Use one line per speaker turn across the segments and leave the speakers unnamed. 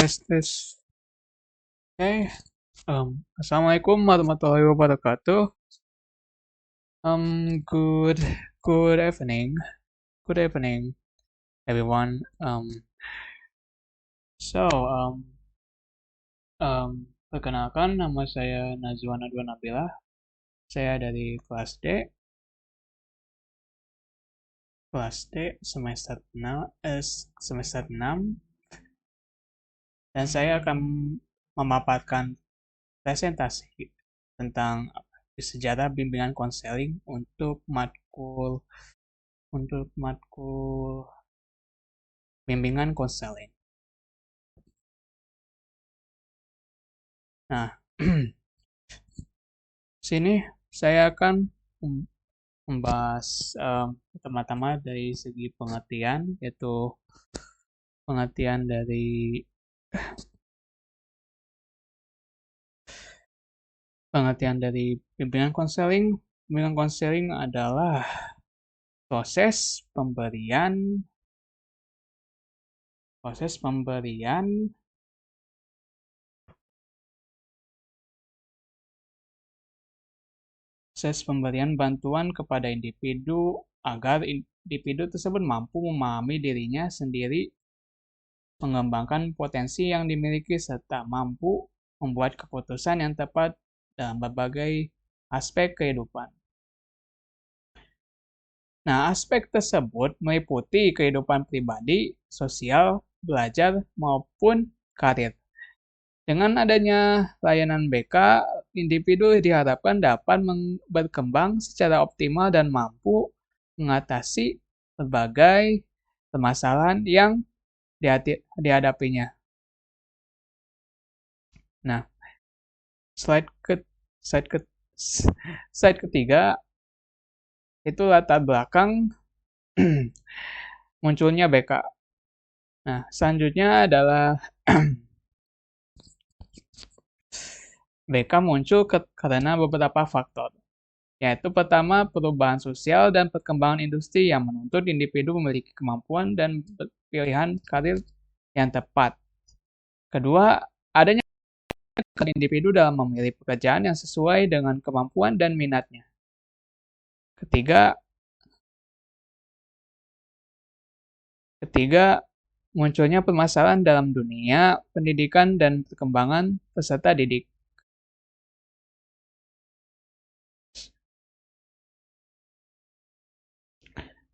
Tes. Oke. Assalamualaikum warahmatullahi wabarakatuh. Good good evening. Good evening, everyone. So, perkenalkan nama saya Nazwa Nadwa Nabila. Saya dari kelas D semester 6 dan saya akan memaparkan presentasi tentang sejarah bimbingan konseling untuk matkul bimbingan konseling. Nah, sini saya akan membahas pertama-tama dari segi pengertian, yaitu pengertian dari bimbingan konseling. Bimbingan konseling adalah proses pemberian bantuan kepada individu agar individu tersebut mampu memahami dirinya sendiri, mengembangkan potensi yang dimiliki, serta mampu membuat keputusan yang tepat dalam berbagai aspek kehidupan. Nah, aspek tersebut meliputi kehidupan pribadi, sosial, belajar, maupun karir. Dengan adanya layanan BK, individu diharapkan dapat berkembang secara optimal dan mampu mengatasi berbagai permasalahan yang dihadapinya. Nah, slide ketiga itu latar belakang munculnya BK. Nah, selanjutnya adalah BK muncul karena beberapa faktor, yaitu pertama, perubahan sosial dan perkembangan industri yang menuntut individu memiliki kemampuan dan pilihan karir yang tepat. Kedua, adanya individu dalam memilih pekerjaan yang sesuai dengan kemampuan dan minatnya. Ketiga, munculnya permasalahan dalam dunia pendidikan dan perkembangan peserta didik.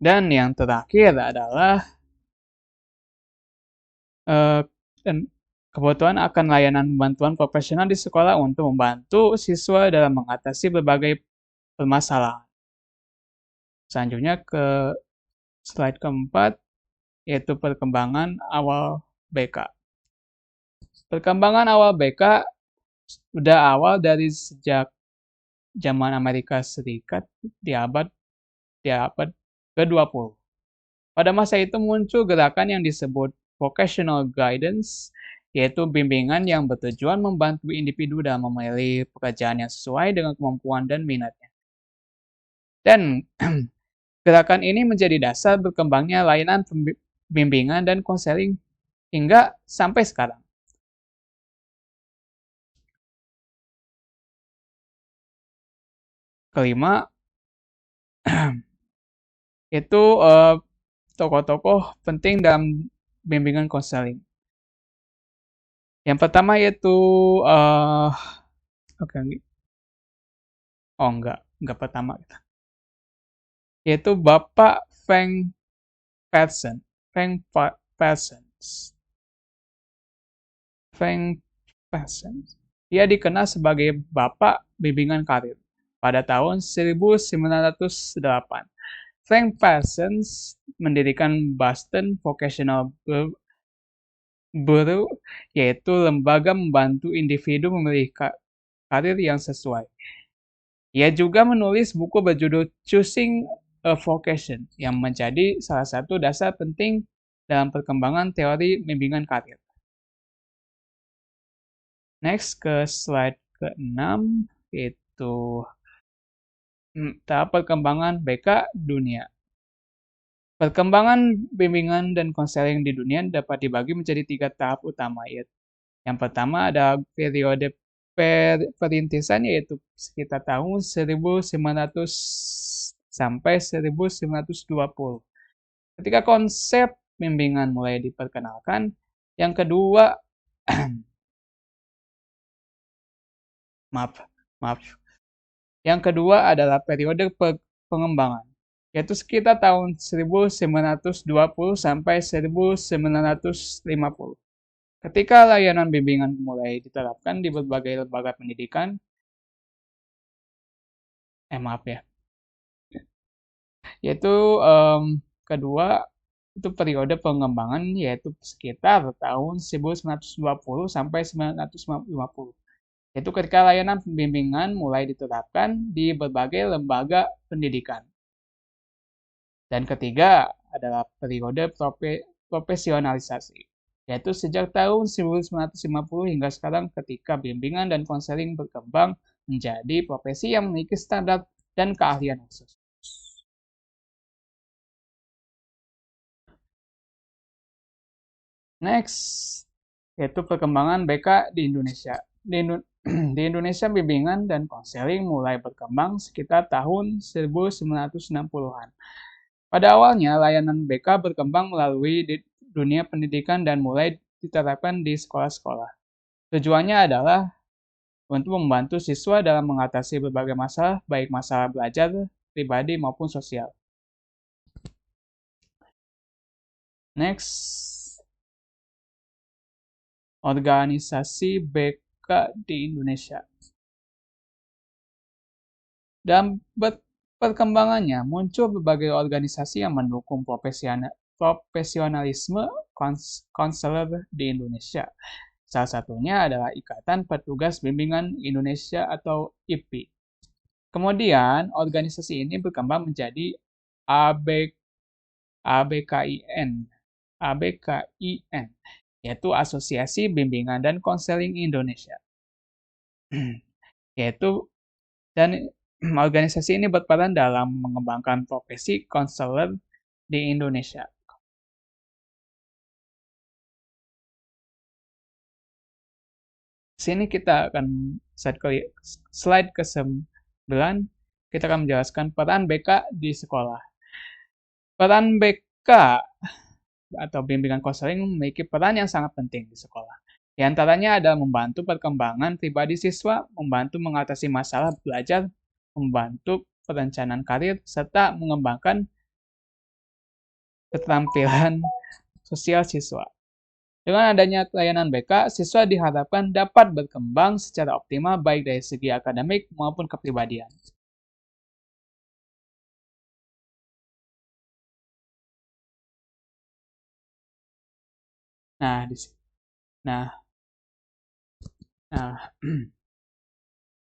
Dan yang terakhir adalah kebutuhan akan layanan bantuan profesional di sekolah untuk membantu siswa dalam mengatasi berbagai permasalahan. Selanjutnya ke slide keempat, yaitu perkembangan awal BK. Perkembangan awal BK sudah awal dari sejak zaman Amerika Serikat di abad ke-20. Pada masa itu muncul gerakan yang disebut vocational guidance, yaitu bimbingan yang bertujuan membantu individu dalam memilih pekerjaan yang sesuai dengan kemampuan dan minatnya. Dan gerakan ini menjadi dasar berkembangnya layanan bimbingan dan konseling hingga sampai sekarang. Kelima, itu tokoh-tokoh penting dalam bimbingan konseling. Yang pertama yaitu enggak pertama. Yaitu Bapak Frank Parsons. Dia dikenal sebagai Bapak Bimbingan Karir pada tahun 1908. Frank Parsons mendirikan Boston Vocational Bureau, yaitu lembaga membantu individu memilih karir yang sesuai. Ia juga menulis buku berjudul Choosing a Vocation, yang menjadi salah satu dasar penting dalam perkembangan teori bimbingan karir. Next ke slide ke-6, yaitu tahap perkembangan BK dunia. Perkembangan bimbingan dan konseling di dunia dapat dibagi menjadi 3 tahap utama, Yang pertama ada periode perintisan yaitu sekitar tahun 1900 sampai 1920. Ketika konsep bimbingan mulai diperkenalkan, yang kedua maaf, maaf. Yang kedua adalah periode pengembangan, yaitu sekitar tahun 1920 sampai 1950. Ketika layanan bimbingan mulai diterapkan di berbagai lembaga pendidikan, maaf ya, yaitu kedua itu periode pengembangan yaitu sekitar tahun 1920 sampai 1950. Yaitu ketika layanan pembimbingan mulai diterapkan di berbagai lembaga pendidikan. Dan ketiga adalah periode profesionalisasi, yaitu sejak tahun 1950 hingga sekarang ketika bimbingan dan konseling berkembang menjadi profesi yang memiliki standar dan keahlian khusus. Next, yaitu perkembangan BK di Indonesia. Di Indonesia, bimbingan dan konseling mulai berkembang sekitar tahun 1960-an. Pada awalnya, layanan BK berkembang melalui dunia pendidikan dan mulai diterapkan di sekolah-sekolah. Tujuannya adalah untuk membantu siswa dalam mengatasi berbagai masalah, baik masalah belajar, pribadi, maupun sosial. Next, organisasi BK di Indonesia. Dalam perkembangannya, muncul berbagai organisasi yang mendukung profesionalisme konselor di Indonesia. Salah satunya adalah Ikatan Petugas Bimbingan Indonesia atau IPI. Kemudian, organisasi ini berkembang menjadi ABKIN, yaitu Asosiasi Bimbingan dan Konseling Indonesia. Dan organisasi ini berperan dalam mengembangkan profesi konselor di Indonesia. Sini kita akan slide ke-9, kita akan menjelaskan peran BK di sekolah. Peran BK atau bimbingan konseling memiliki peran yang sangat penting di sekolah. Di antaranya adalah membantu perkembangan pribadi siswa, membantu mengatasi masalah belajar, membantu perencanaan karir, serta mengembangkan keterampilan sosial siswa. Dengan adanya layanan BK, siswa diharapkan dapat berkembang secara optimal baik dari segi akademik maupun kepribadian. Nah, di sini. Nah,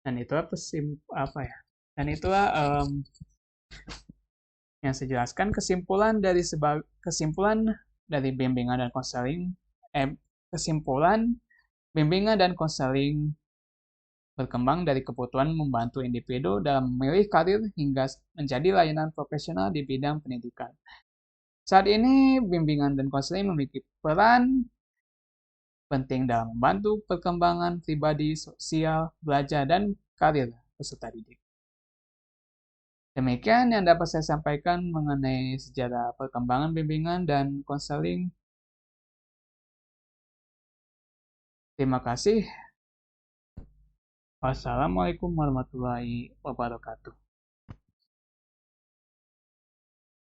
dan itulah apa ya? Dan itulah yang saya jelaskan kesimpulan dari bimbingan dan konseling. Kesimpulan bimbingan dan konseling berkembang dari kebutuhan membantu individu dalam memilih karir hingga menjadi layanan profesional di bidang pendidikan. Saat ini, bimbingan dan konseling memiliki peran penting dalam membantu perkembangan pribadi, sosial, belajar, dan karir peserta didik. Demikian yang dapat saya sampaikan mengenai sejarah perkembangan bimbingan dan konseling. Terima kasih. Wassalamualaikum warahmatullahi wabarakatuh.